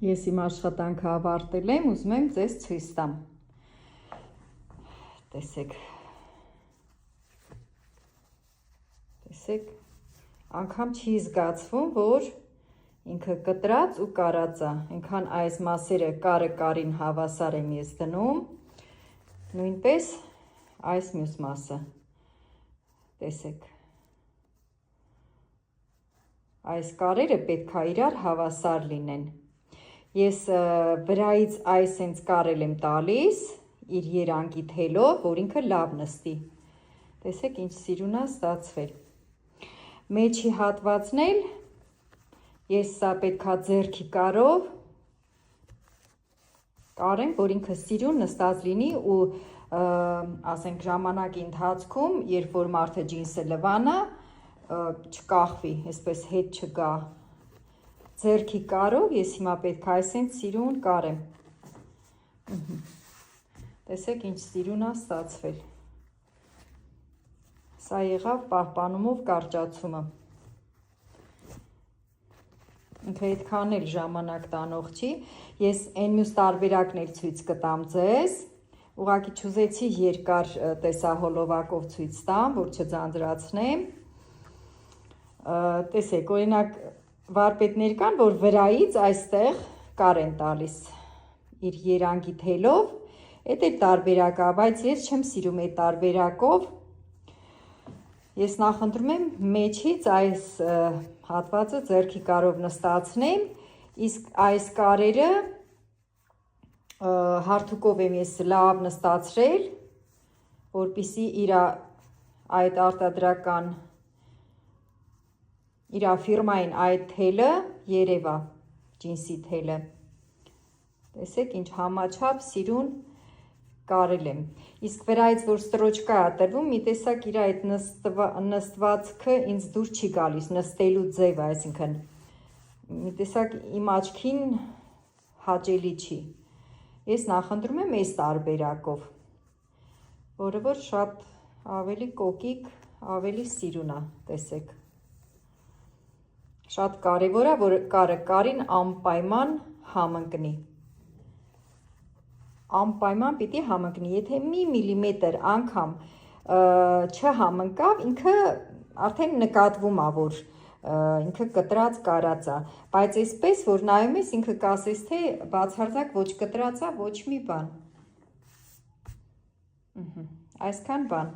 Ես իմ աշխատանքը ավարտել եմ, ուզում եմ ձեզ ցույց տամ։ Տեսեք։ Տեսեք, անգամ չի զգացվում, որ ինքը կտրած ու կարած է, այնքան այս մասերը կարը կարին հավասար եմ ես դնում, նույնպես այս մյուս մասը, տեսեք, այս կարերը պետք է իրար հավասար լինեն, ես վրայից այս հենց կարել եմ տալիս, իր երանգի թելով, որ ինքը լավ նստի, տեսեք ինչ սիրուն է ստացվել, մեջի հատվածնել, ես սա պետքա ձեռքի կարով կարեմ, որ ինքը սիրուն նստած լինի ու ասենք ժամանակի ընթացքում, երբ որ մարդը ջինսը լվանա, չկախվի, այսպես հետ չգա, ձեռքի կարով ես հիմա պետքա այսենց սիրուն կարեմ, տեսեք ինչ սիրուն է ստացվել, սա եղավ պահպանումով կարճացումը, ինքը այդքան էլ ժամանակ տանող չի, ես այն մյուս տարբերակն էլ ցույց կտամ ձեզ, ուղղակի չուզեցի երկար տեսահոլովակով ցույց տամ, որ չձանձրացնեմ, տեսեք, օրինակ վարպետներ կան, որ վրայից այստեղ կար են տալիս իր երանգի թելով, այդ էլ տարբերակ է, բայց ես չեմ սիրում այդ տարբերակով, ես նախընտրում եմ մեջից այս հատվածը ձեռքի կարով նստացնեմ, իսկ այս կարերը հարթուկով եմ ես լավ նստացրել, որպեսզի իր այդ արտադրական, իր ֆիրմային այդ թելը երևա, ջինսի թելը, տեսեք ինչ համաչափ սիրուն կարել եմ, իսկ վրայից որ ստրոճկա է տրվում, մի տեսակ իր այդ նստվածքը ինձ դուր չի գալիս, նստելու ձևը, այսինքն, մի տեսակ իմ աչքին հաճելի չի, ես նախընտրում եմ այս տարբերակով, որը որ շատ ավելի կոկիկ, ավելի սիրուն է, տեսեք, շատ կարևոր է, որ կարը կարին անպայման համընկնի, անպայման պիտի համընկնի, եթե մի միլիմետր անգամ չհամընկավ, ինքը արդեն նկատվում է, որ ինքը կտրած կարած է, բայց այսպես, որ նայում ես, ինքը կասես, թե բացարձակ ոչ կտրած է, ոչ մի բան, այսքան բան,